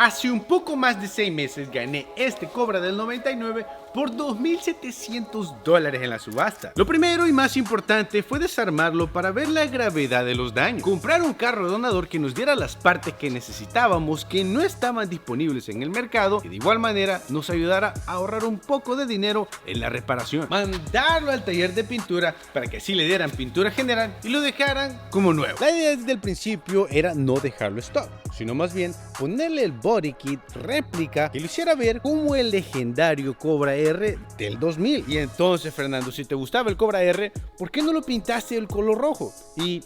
Hace un poco más de 6 meses gané este Cobra del 99 por $2,700 en la subasta. Lo primero y más importante fue desarmarlo para ver la gravedad de los daños. Comprar un carro donador que nos diera las partes que necesitábamos que no estaban disponibles en el mercado y de igual manera nos ayudara a ahorrar un poco de dinero en la reparación. Mandarlo al taller de pintura para que así le dieran pintura general y lo dejaran como nuevo. La idea desde el principio era no dejarlo stock, sino más bien ponerle el body kit réplica que lo hiciera ver como el legendario Cobra R del 2000. Y entonces, Fernando, si te gustaba el Cobra R, ¿por qué no lo pintaste el color rojo? Y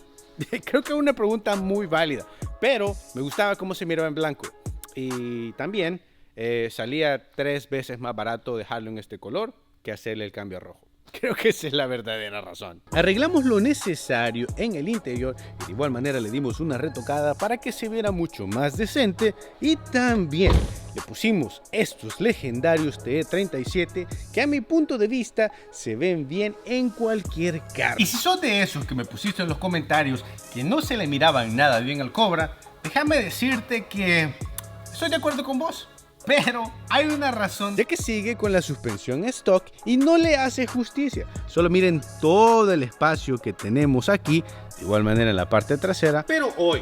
creo que es una pregunta muy válida, pero me gustaba cómo se miraba en blanco. Y también salía 3 veces más barato dejarlo en este color que hacerle el cambio a rojo. Creo que esa es la verdadera razón. Arreglamos lo necesario en el interior y de igual manera le dimos una retocada para que se viera mucho más decente y también le pusimos estos legendarios TE37 que a mi punto de vista se ven bien en cualquier carro. Y si sos de esos que me pusiste en los comentarios que no se le miraban nada bien al Cobra, déjame decirte que estoy de acuerdo con vos. Pero hay una razón de que sigue con la suspensión stock y no le hace justicia. Solo miren todo el espacio que tenemos aquí, de igual manera en la parte trasera. Pero hoy,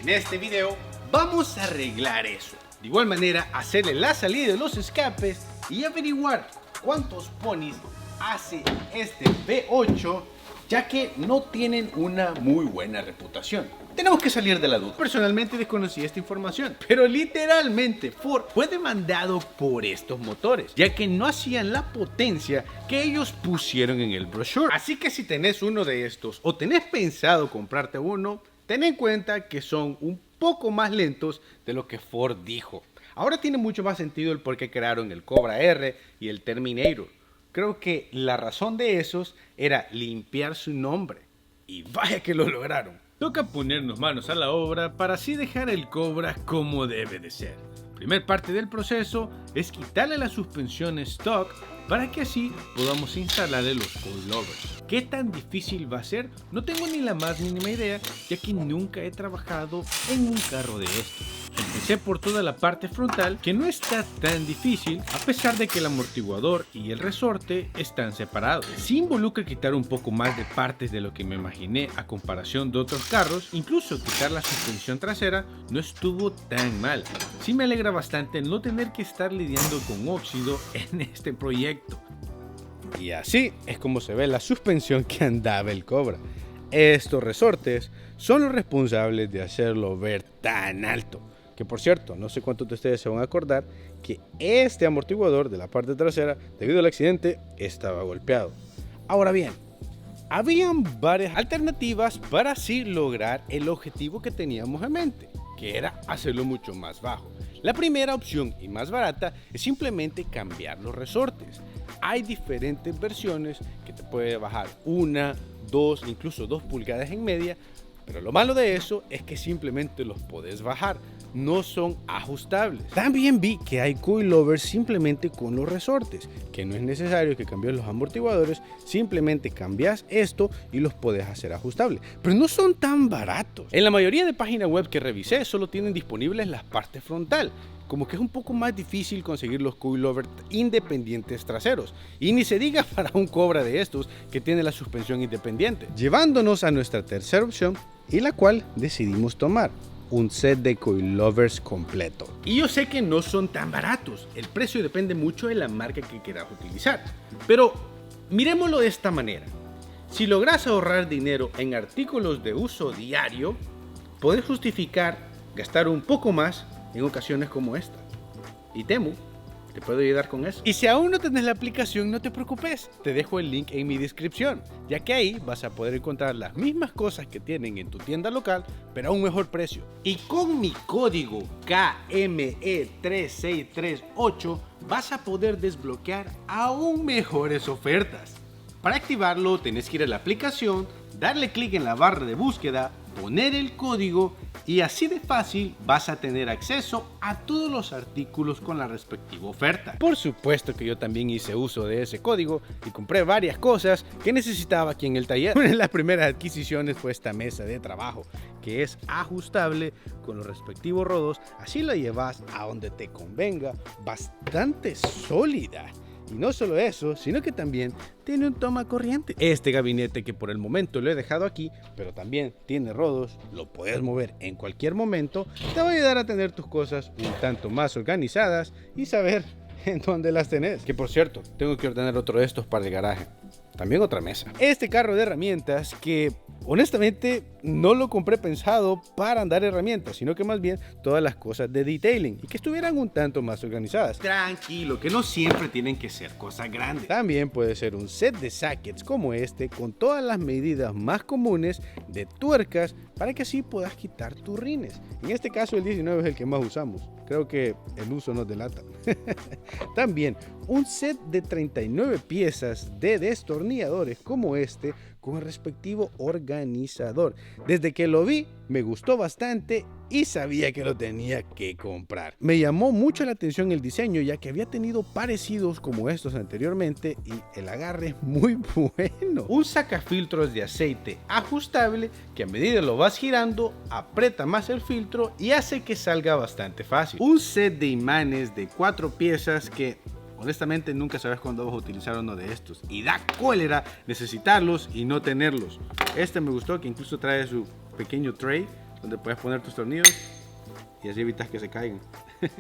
en este video, vamos a arreglar eso. De igual manera, hacerle la salida de los escapes y averiguar cuántos ponis hace este V8, ya que no tienen una muy buena reputación. Tenemos que salir de la duda. Personalmente desconocí esta información, pero literalmente Ford fue demandado por estos motores, ya que no hacían la potencia que ellos pusieron en el brochure. Así que si tenés uno de estos o tenés pensado comprarte uno, ten en cuenta que son un poco más lentos de lo que Ford dijo. Ahora tiene mucho más sentido el por qué crearon el Cobra R y el Terminator. Creo que la razón de esos era limpiar su nombre. Y vaya que lo lograron. Toca ponernos manos a la obra para así dejar el Cobra como debe de ser. Primer parte del proceso es quitarle la suspensión stock para que así podamos instalarle los coilovers. ¿Qué tan difícil va a ser? No tengo ni la más mínima idea, ya que nunca he trabajado en un carro de estos. Empecé por toda la parte frontal, que no está tan difícil, a pesar de que el amortiguador y el resorte están separados. Sí involucra quitar un poco más de partes de lo que me imaginé a comparación de otros carros, incluso quitar la suspensión trasera no estuvo tan mal. Sí me alegra bastante no tener que estar lidiando con óxido en este proyecto. Y así es como se ve la suspensión que andaba el Cobra. Estos resortes son los responsables de hacerlo ver tan alto. Que por cierto, no sé cuántos de ustedes se van a acordar que este amortiguador de la parte trasera, debido al accidente, estaba golpeado. Ahora bien, habían varias alternativas para así lograr el objetivo que teníamos en mente, que era hacerlo mucho más bajo. La primera opción y más barata es simplemente cambiar los resortes. Hay diferentes versiones que te puede bajar 1, 2, incluso 2 pulgadas en media, pero lo malo de eso es que simplemente los podés bajar, no son ajustables. También vi que hay coilovers simplemente con los resortes, que no es necesario que cambies los amortiguadores, simplemente cambias esto y los podés hacer ajustables, pero no son tan baratos. En la mayoría de páginas web que revisé solo tienen disponibles las partes frontal, como que es un poco más difícil conseguir los coilovers independientes traseros, y ni se diga para un Cobra de estos que tiene la suspensión independiente, llevándonos a nuestra tercera opción, y la cual decidimos tomar un set de coilovers completo. Y yo sé que no son tan baratos, el precio depende mucho de la marca que quieras utilizar, pero miremoslo de esta manera: si logras ahorrar dinero en artículos de uso diario, podés justificar gastar un poco más en ocasiones como esta. Y Temu te puede ayudar con eso. Y si aún no tenés la aplicación, no te preocupes, te dejo el link en mi descripción, ya que ahí vas a poder encontrar las mismas cosas que tienen en tu tienda local, pero a un mejor precio. Y con mi código KME3638 vas a poder desbloquear aún mejores ofertas. Para activarlo tenés que ir a la aplicación, darle clic en la barra de búsqueda, poner el código y así de fácil vas a tener acceso a todos los artículos con la respectiva oferta. Por supuesto que yo también hice uso de ese código y compré varias cosas que necesitaba aquí en el taller. Una de las primeras adquisiciones fue esta mesa de trabajo, que es ajustable con los respectivos rodos, así la llevas a donde te convenga, bastante sólida. Y no solo eso, sino que también tiene un toma corriente. Este gabinete, que por el momento lo he dejado aquí, pero también tiene rodos, lo puedes mover en cualquier momento, te va a ayudar a tener tus cosas un tanto más organizadas y saber en dónde las tenés. Que por cierto, tengo que ordenar otro de estos para el garaje. También otra mesa. Este carro de herramientas que honestamente no lo compré pensado para andar herramientas, sino que más bien todas las cosas de detailing y que estuvieran un tanto más organizadas. Tranquilo, que no siempre tienen que ser cosas grandes. También puede ser un set de sockets como este con todas las medidas más comunes de tuercas para que así puedas quitar tus rines. En este caso el 19 es el que más usamos. Creo que el uso nos delata. También un set de 39 piezas de destornilladores como este con el respectivo organizador. Desde que lo vi me gustó bastante y sabía que lo tenía que comprar. Me llamó mucho la atención el diseño, ya que había tenido parecidos como estos anteriormente y el agarre es muy bueno. Un sacafiltros de aceite ajustable que a medida lo vas girando aprieta más el filtro y hace que salga bastante fácil. Un set de imanes de 4 piezas que honestamente nunca sabes cuándo vas a utilizar uno de estos y da cólera necesitarlos y no tenerlos. Este me gustó, que incluso trae su pequeño tray donde puedes poner tus tornillos y así evitas que se caigan.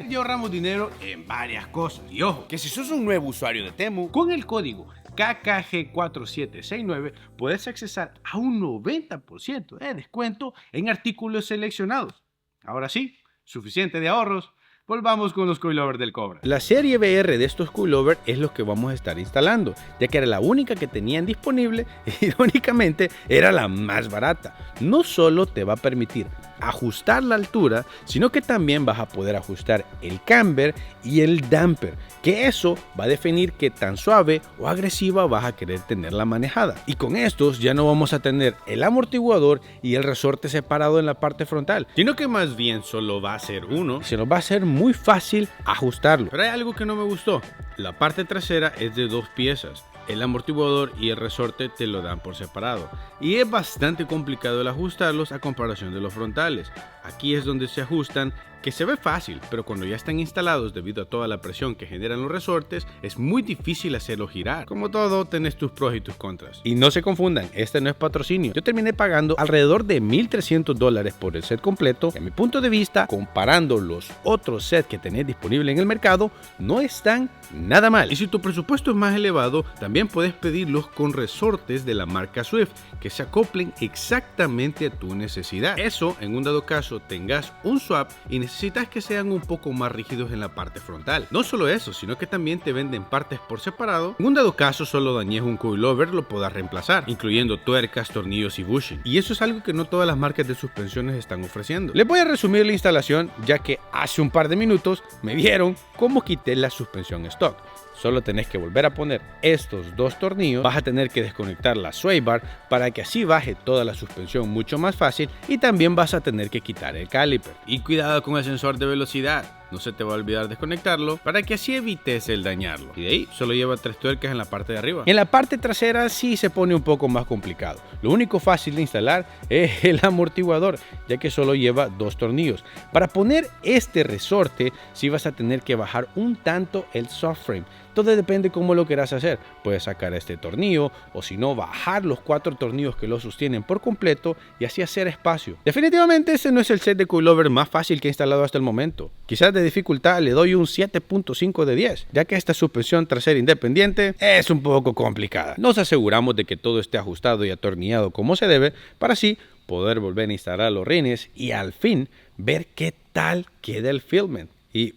Y ahorramos dinero en varias cosas. Y ojo, que si sos un nuevo usuario de Temu, con el código KKG4769 puedes accesar a un 90% de descuento en artículos seleccionados. Ahora sí, suficiente de ahorros. Volvamos con los coilovers del Cobra. La serie BR de estos coilovers es los que vamos a estar instalando, ya que era la única que tenían disponible y irónicamente era la más barata. No solo te va a permitir ajustar la altura, sino que también vas a poder ajustar el camber y el damper, que eso va a definir qué tan suave o agresiva vas a querer tener la manejada. Y con estos ya no vamos a tener el amortiguador y el resorte separado en la parte frontal, sino que más bien solo va a ser uno. Se nos va a hacer muy fácil ajustarlo. Pero hay algo que no me gustó. La parte trasera es de 2 piezas. El amortiguador y el resorte te lo dan por separado y es bastante complicado el ajustarlos a comparación de los frontales. Aquí es donde se ajustan, que se ve fácil, pero cuando ya están instalados debido a toda la presión que generan los resortes, es muy difícil hacerlo girar. Como todo, tenés tus pros y tus contras. Y no se confundan, este no es patrocinio. Yo terminé pagando alrededor de $1,300 por el set completo. A mi punto de vista, comparando los otros sets que tenés disponibles en el mercado, no están nada mal. Y si tu presupuesto es más elevado, también puedes pedirlos con resortes de la marca Swift, que se acoplen exactamente a tu necesidad. Eso, en un dado caso, tengas un swap y necesitas que sean un poco más rígidos en la parte frontal. No solo eso, sino que también te venden partes por separado. En un dado caso solo dañes un coilover, lo podrás reemplazar, incluyendo tuercas, tornillos y bushing. Y eso es algo que no todas las marcas de suspensiones están ofreciendo. Les voy a resumir la instalación, ya que hace un par de minutos me vieron cómo quité la suspensión stock. Solo tenés que volver a poner estos 2 tornillos, vas a tener que desconectar la sway bar para que así baje toda la suspensión mucho más fácil y también vas a tener que quitar el caliper. Y cuidado con el sensor de velocidad, no se te va a olvidar desconectarlo para que así evites el dañarlo. Y de ahí solo lleva 3 tuercas en la parte de arriba. En la parte trasera sí se pone un poco más complicado. Lo único fácil de instalar es el amortiguador, ya que solo lleva 2 tornillos. Para poner este resorte sí vas a tener que bajar un tanto el subframe. Todo depende cómo lo quieras hacer. Puedes sacar este tornillo o si no bajar los 4 tornillos que lo sostienen por completo y así hacer espacio. Definitivamente este no es el set de coilover más fácil que he instalado hasta el momento. Quizás de dificultad le doy un 7.5 de 10, ya que esta suspensión trasera independiente es un poco complicada. Nos aseguramos de que todo esté ajustado y atornillado como se debe para así poder volver a instalar los rines y al fin ver qué tal queda el filament. Y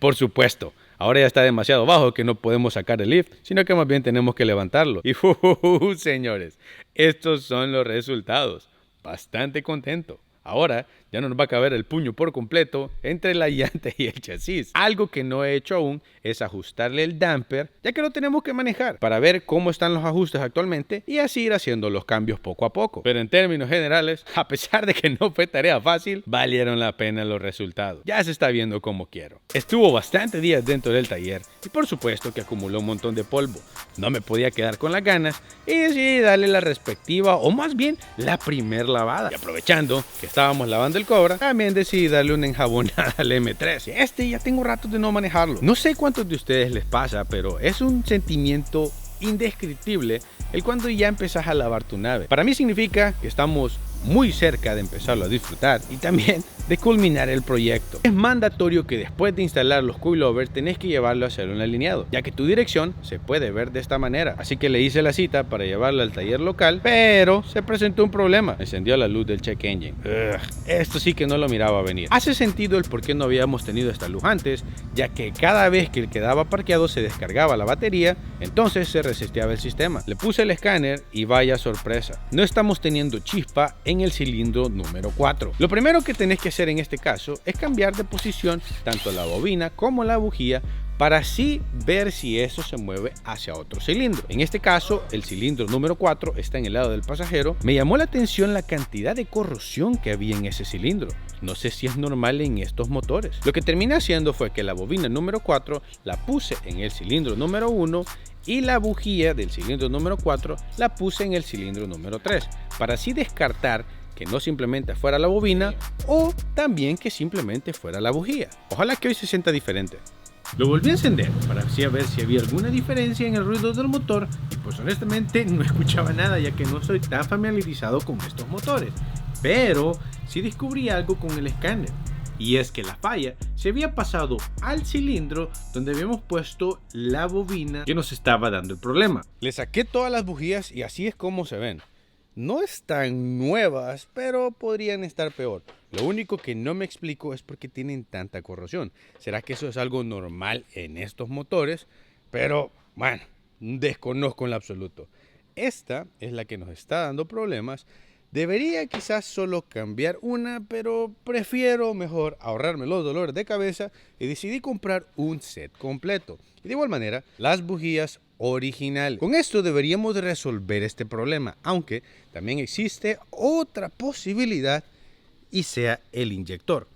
por supuesto, ahora ya está demasiado bajo que no podemos sacar el lift, sino que más bien tenemos que levantarlo. Y señores, estos son los resultados. Bastante contento. Ahora ya no nos va a caber el puño por completo entre la llanta y el chasis. Algo que no he hecho aún es ajustarle el damper, ya que lo tenemos que manejar para ver cómo están los ajustes actualmente y así ir haciendo los cambios poco a poco. Pero en términos generales, a pesar de que no fue tarea fácil, valieron la pena los resultados. Ya se está viendo como quiero. Estuvo bastante días dentro del taller y por supuesto que acumuló un montón de polvo. No me podía quedar con las ganas y decidí darle la respectiva, o más bien la primer lavada. Y aprovechando que estábamos lavando el Cobra, también decidí darle una enjabonada al M3. Ya tengo ratos de no manejarlo. No sé cuántos de ustedes les pasa, pero es un sentimiento indescriptible el cuando ya empezás a lavar tu nave. Para mí significa que estamos muy cerca de empezarlo a disfrutar y también de culminar el proyecto. Es mandatorio que después de instalar los coilovers tenés que llevarlo a hacer un alineado, ya que tu dirección se puede ver de esta manera. Así que le hice la cita para llevarlo al taller local, pero se presentó un problema. Encendió la luz del check engine. Esto sí que no lo miraba venir. Hace sentido el por qué no habíamos tenido esta luz antes, ya que cada vez que quedaba parqueado se descargaba la batería, entonces se reseteaba el sistema. Le puse el escáner y vaya sorpresa, no estamos teniendo chispa en el cilindro número 4. Lo primero que tenés que hacer en este caso es cambiar de posición tanto la bobina como la bujía para así ver si eso se mueve hacia otro cilindro. En este caso, el cilindro número 4 está en el lado del pasajero. Me llamó la atención la cantidad de corrosión que había en ese cilindro. No sé si es normal en estos motores. Lo que terminé haciendo fue que la bobina número 4 la puse en el cilindro número 1 y la bujía del cilindro número 4 la puse en el cilindro número 3, para así descartar que no simplemente fuera la bobina o también que simplemente fuera la bujía. Ojalá que hoy se sienta diferente. Lo volví a encender para así ver si había alguna diferencia en el ruido del motor y pues honestamente no escuchaba nada, ya que no soy tan familiarizado con estos motores, pero sí descubrí algo con el escáner. Y es que la falla se había pasado al cilindro donde habíamos puesto la bobina que nos estaba dando el problema. Le saqué todas las bujías y así es como se ven. No están nuevas, pero podrían estar peor. Lo único que no me explico es por qué tienen tanta corrosión. ¿Será que eso es algo normal en estos motores? Pero, bueno, desconozco en lo absoluto. Esta es la que nos está dando problemas. Debería quizás solo cambiar una, pero prefiero mejor ahorrarme los dolores de cabeza y decidí comprar un set completo. Y de igual manera, las bujías originales. Con esto deberíamos de resolver este problema, aunque también existe otra posibilidad y sea el inyector.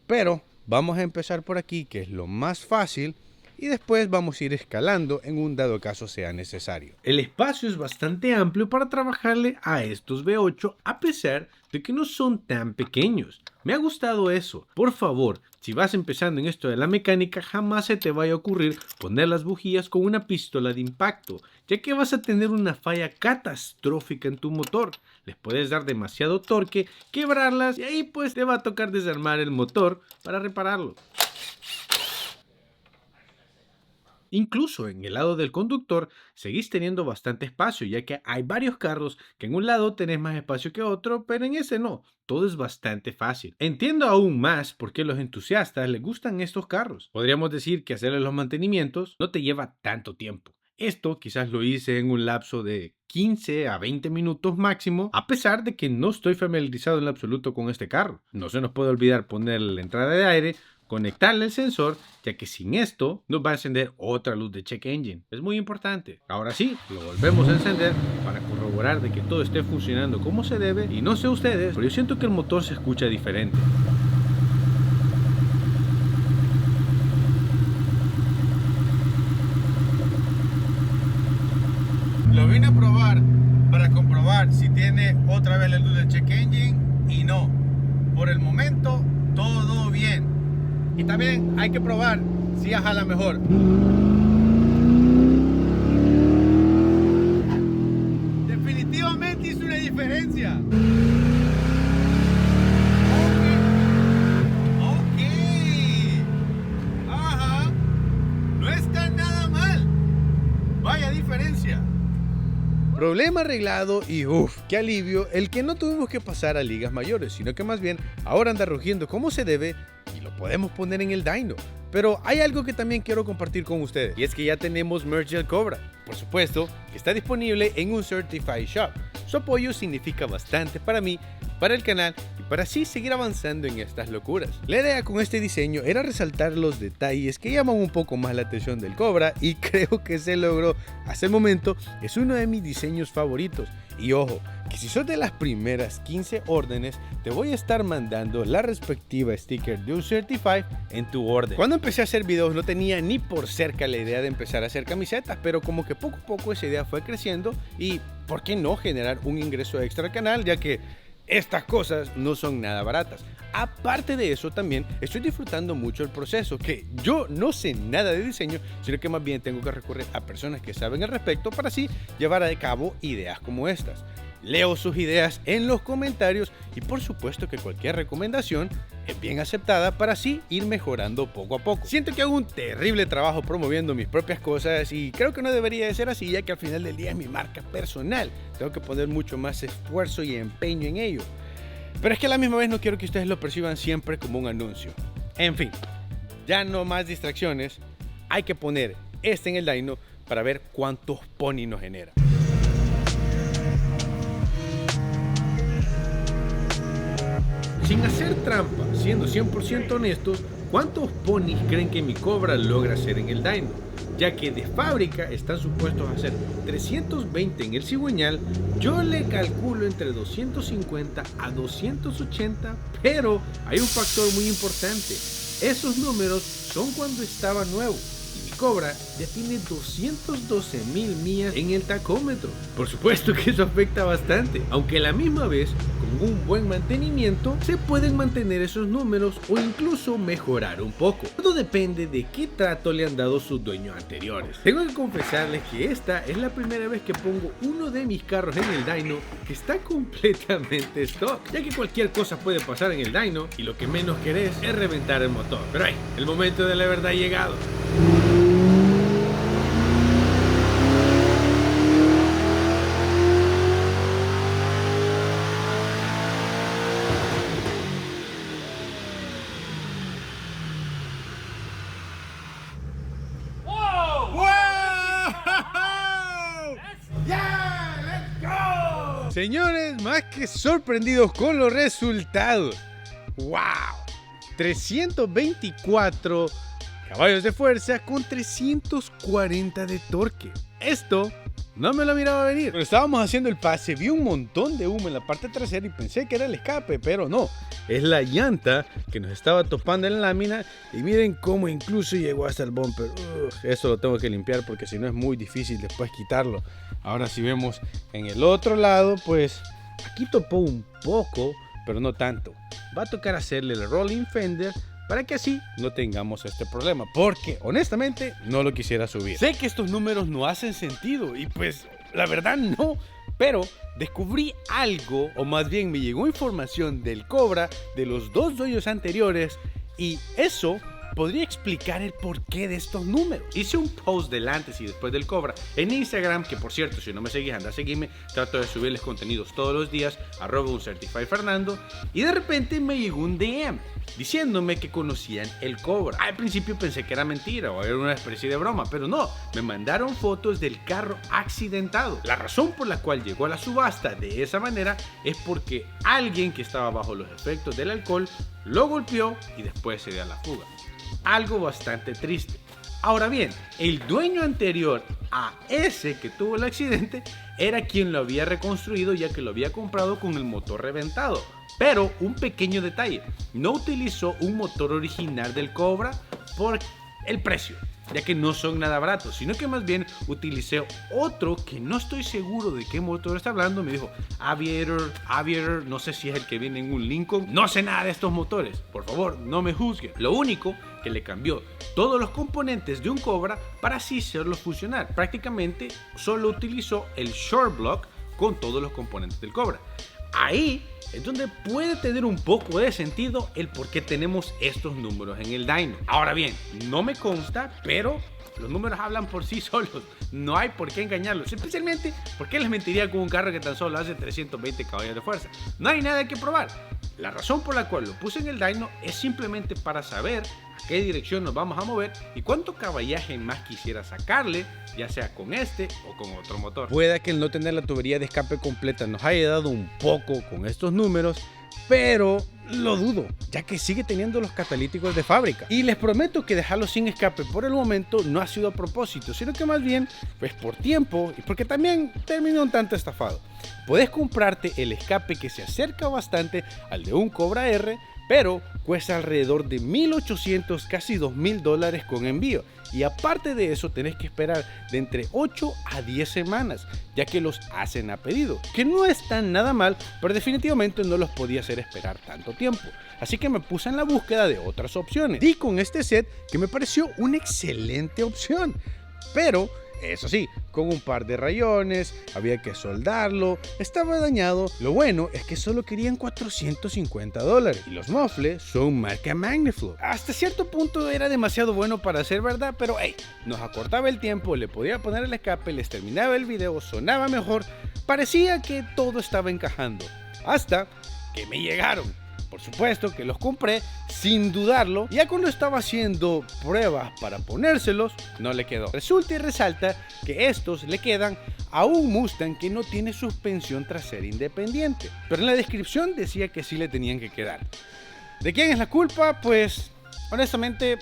Pero vamos a empezar por aquí, que es lo más fácil, y después vamos a ir escalando en un dado caso sea necesario. El espacio es bastante amplio para trabajarle a estos V8 a pesar de que no son tan pequeños. Me ha gustado eso. Por favor, si vas empezando en esto de la mecánica, jamás se te vaya a ocurrir poner las bujías con una pistola de impacto, ya que vas a tener una falla catastrófica en tu motor. Les puedes dar demasiado torque, quebrarlas y ahí pues te va a tocar desarmar el motor para repararlo. Incluso en el lado del conductor seguís teniendo bastante espacio, ya que hay varios carros que en un lado tenés más espacio que otro, pero en ese no. Todo es bastante fácil. Entiendo aún más por qué a los entusiastas les gustan estos carros. Podríamos decir que hacerles los mantenimientos no te lleva tanto tiempo. Esto quizás lo hice en un lapso de 15 a 20 minutos máximo, a pesar de que no estoy familiarizado en lo absoluto con este carro. No se nos puede olvidar ponerle la entrada de aire, conectarle el sensor, ya que sin esto nos va a encender otra luz de check engine. Es muy importante. Ahora sí, lo volvemos a encender para corroborar de que todo esté funcionando como se debe. Y no sé ustedes, pero yo siento que el motor se escucha diferente. Lo vine a probar para comprobar si tiene otra vez la luz del check engine y no. Por el momento todo bien. Y también hay que probar si jala mejor. Definitivamente hizo una diferencia. Ok. Ajá. No está nada mal. Vaya diferencia. Problema arreglado y uff, qué alivio el que no tuvimos que pasar a ligas mayores, sino que más bien ahora anda rugiendo como se debe y lo podemos poner en el dyno. Pero hay algo que también quiero compartir con ustedes y es que ya tenemos merch del Cobra. Por supuesto que está disponible en un Certified Shop. Su apoyo significa bastante para mí para el canal y para así seguir avanzando en estas locuras. La idea con este diseño era resaltar los detalles que llaman un poco más la atención del Cobra y creo que se logró. Hasta el momento es uno de mis diseños favoritos. Y ojo, que si sos de las primeras 15 órdenes, te voy a estar mandando la respectiva sticker de Certified en tu orden. Cuando empecé a hacer videos no tenía ni por cerca la idea de empezar a hacer camisetas, pero como que poco a poco esa idea fue creciendo y ¿por qué no generar un ingreso extra al canal? Ya que estas cosas no son nada baratas. Aparte de eso, también estoy disfrutando mucho el proceso, que yo no sé nada de diseño, sino que más bien tengo que recurrir a personas que saben al respecto para así llevar a cabo ideas como estas. Leo sus ideas en los comentarios y por supuesto que cualquier recomendación es bien aceptada para así ir mejorando poco a poco. Siento que hago un terrible trabajo promoviendo mis propias cosas y creo que no debería de ser así, ya que al final del día es mi marca personal. Tengo que poner mucho más esfuerzo y empeño en ello. Pero es que a la misma vez no quiero que ustedes lo perciban siempre como un anuncio. En fin, ya no más distracciones. Hay que poner este en el dyno para ver cuántos pony nos genera. Sin hacer trampa, siendo 100% honestos, ¿cuántos ponis creen que mi Cobra logra hacer en el dyno? Ya que de fábrica están supuestos a hacer 320 en el cigüeñal, yo le calculo entre 250 a 280, pero hay un factor muy importante. Esos números son cuando estaba nuevo. Y mi Cobra ya tiene 212,000 millas en el tacómetro. Por supuesto que eso afecta bastante, aunque a la misma vez, con un buen mantenimiento, se pueden mantener esos números o incluso mejorar un poco. Todo depende de qué trato le han dado sus dueños anteriores. Tengo que confesarles que esta es la primera vez que pongo uno de mis carros en el dyno que está completamente stock, ya que cualquier cosa puede pasar en el dyno y lo que menos querés es reventar el motor. Pero hey, el momento de la verdad ha llegado. Señores, más que sorprendidos con los resultados. ¡Wow! 324 caballos de fuerza con 340 de torque. Esto no me lo miraba venir. Cuando estábamos haciendo el pase, vi un montón de humo en la parte trasera y pensé que era el escape, pero no. Es la llanta que nos estaba topando en la lámina y miren cómo incluso llegó hasta el bumper. Eso lo tengo que limpiar porque si no es muy difícil después quitarlo. Ahora si vemos en el otro lado, pues aquí topó un poco, pero no tanto. Va a tocar hacerle el rolling fender para que así no tengamos este problema, porque honestamente no lo quisiera subir. Sé que estos números no hacen sentido y pues la verdad no, pero descubrí algo, o más bien me llegó información del Cobra de los dos dueños anteriores y eso podría explicar el porqué de estos números. Hice un post del antes y después del Cobra en Instagram, que por cierto, si no me seguís, anda a seguirme. Trato de subirles contenidos todos los días, @uncertifiedfernando. Y de repente me llegó un DM diciéndome que conocían el Cobra. Al principio pensé que era mentira o era una especie de broma, pero no, me mandaron fotos del carro accidentado. La razón por la cual llegó a la subasta de esa manera es porque alguien que estaba bajo los efectos del alcohol lo golpeó y después se dio a la fuga. Algo bastante triste. Ahora bien, el dueño anterior a ese que tuvo el accidente era quien lo había reconstruido, ya que lo había comprado con el motor reventado. Pero un pequeño detalle, no utilizó un motor original del Cobra por el precio, ya que no son nada baratos, sino que más bien utilicé otro que no estoy seguro de qué motor está hablando. Me dijo Aviator, no sé si es el que viene en un Lincoln, no sé nada de estos motores, por favor no me juzguen. Lo único que le cambió todos los componentes de un Cobra para así hacerlo funcionar. Prácticamente solo utilizó el short block con todos los componentes del Cobra. Ahí es donde puede tener un poco de sentido el por qué tenemos estos números en el dyno. Ahora bien, no me consta, pero los números hablan por sí solos. No hay por qué engañarlos, especialmente porque les mentiría con un carro que tan solo hace 320 caballos de fuerza. No hay nada que probar. La razón por la cual lo puse en el dyno es simplemente para saber a qué dirección nos vamos a mover y cuánto caballaje más quisiera sacarle, ya sea con este o con otro motor. Puede que el no tener la tubería de escape completa nos haya dado un poco con estos números, pero lo dudo, ya que sigue teniendo los catalíticos de fábrica. Y les prometo que dejarlo sin escape por el momento no ha sido a propósito, sino que más bien pues por tiempo y porque también terminó un tanto estafado. Puedes comprarte el escape que se acerca bastante al de un Cobra R, pero cuesta alrededor de $1,800, casi $2,000 con envío. Y aparte de eso tenés que esperar de entre 8 a 10 semanas, ya que los hacen a pedido, que no están nada mal, pero definitivamente no los podía hacer esperar tanto tiempo. Así que me puse en la búsqueda de otras opciones. Di con este set que me pareció una excelente opción, pero eso sí, con un par de rayones, había que soldarlo, estaba dañado. Lo bueno es que solo querían $450 y los mofles son marca Magniflow. Hasta cierto punto era demasiado bueno para ser verdad, pero hey, nos acortaba el tiempo, le podía poner el escape, les terminaba el video, sonaba mejor, parecía que todo estaba encajando. Hasta que me llegaron. Por supuesto que los compré sin dudarlo. Ya cuando estaba haciendo pruebas para ponérselos, no le quedó. Resulta y resalta que estos le quedan a un Mustang que no tiene suspensión trasera independiente. Pero en la descripción decía que sí le tenían que quedar. ¿De quién es la culpa? Pues honestamente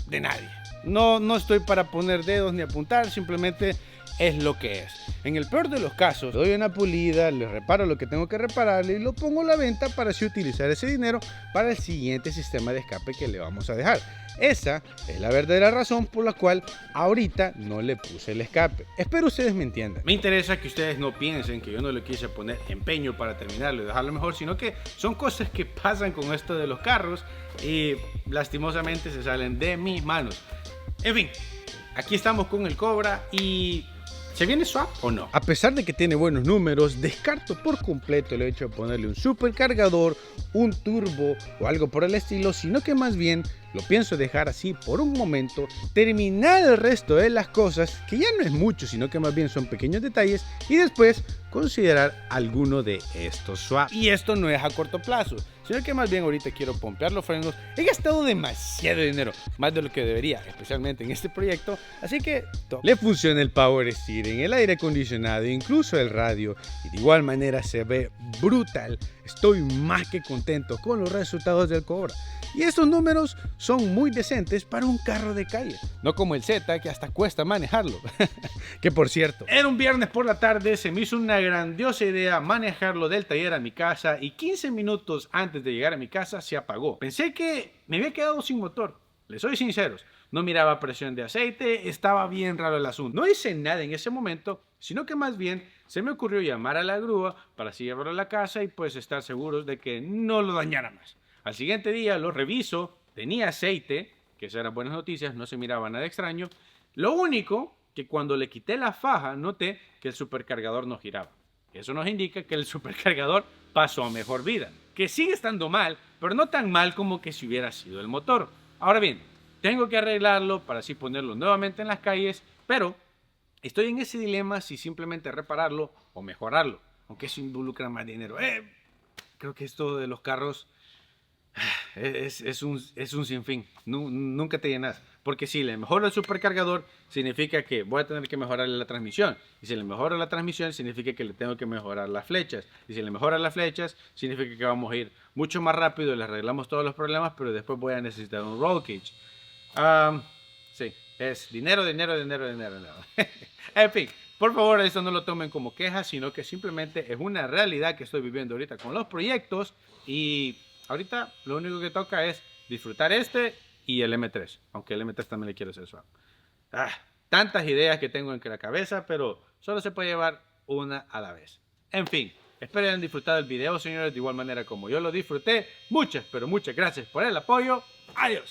de nadie. No estoy para poner dedos ni apuntar, simplemente es lo que es. En el peor de los casos, le doy una pulida, le reparo lo que tengo que repararle y lo pongo a la venta para así utilizar ese dinero para el siguiente sistema de escape que le vamos a dejar. Esa es la verdadera razón por la cual ahorita no le puse el escape. Espero ustedes me entiendan. Me interesa que ustedes no piensen que yo no le quise poner empeño para terminarlo y dejarlo mejor, sino que son cosas que pasan con esto de los carros y lastimosamente se salen de mis manos. En fin, aquí estamos con el Cobra y ¿se viene swap o no? A pesar de que tiene buenos números, descarto por completo el hecho de ponerle un supercargador, un turbo o algo por el estilo, sino que más bien lo pienso dejar así por un momento, terminar el resto de las cosas, que ya no es mucho, sino que más bien son pequeños detalles, y después considerar alguno de estos swaps. Y esto no es a corto plazo, sino que más bien ahorita quiero pompear los frenos. He gastado demasiado dinero, más de lo que debería, especialmente en este proyecto, así que le funciona el power steering, el aire acondicionado, incluso el radio, y de igual manera se ve brutal. Estoy más que contento con los resultados del Cobra. Y estos números son muy decentes para un carro de calle, no como el Z, que hasta cuesta manejarlo. Que por cierto, era un viernes por la tarde, se me hizo una grandiosa idea manejarlo del taller a mi casa y 15 minutos antes de llegar a mi casa se apagó. Pensé que me había quedado sin motor, les soy sinceros. No miraba presión de aceite, estaba bien raro el asunto. No hice nada en ese momento, sino que más bien se me ocurrió llamar a la grúa para así llevarlo a la casa y pues estar seguros de que no lo dañara más. Al siguiente día lo reviso, tenía aceite, que esas eran buenas noticias, no se miraba nada extraño. Lo único que cuando le quité la faja noté que el supercargador no giraba. Eso nos indica que el supercargador pasó a mejor vida, que sigue estando mal, pero no tan mal como que si hubiera sido el motor. Ahora bien, tengo que arreglarlo para así ponerlo nuevamente en las calles, pero estoy en ese dilema si simplemente repararlo o mejorarlo, aunque eso involucra más dinero. Creo que esto de los carros es un sinfín, nunca te llenas, porque si le mejoro el supercargador significa que voy a tener que mejorarle la transmisión, y si le mejoro la transmisión significa que le tengo que mejorar las flechas, y si le mejoro las flechas significa que vamos a ir mucho más rápido, le arreglamos todos los problemas, pero después voy a necesitar un roll cage. Sí, es dinero. En fin, por favor, esto no lo tomen como queja, sino que simplemente es una realidad que estoy viviendo ahorita con los proyectos y ahorita lo único que toca es disfrutar este y el M3, aunque el M3 también le quiero hacer swap. Tantas ideas que tengo en la cabeza, pero solo se puede llevar una a la vez. En fin, espero hayan disfrutado el video, señores, de igual manera como yo lo disfruté. Muchas, pero muchas gracias por el apoyo. Adiós.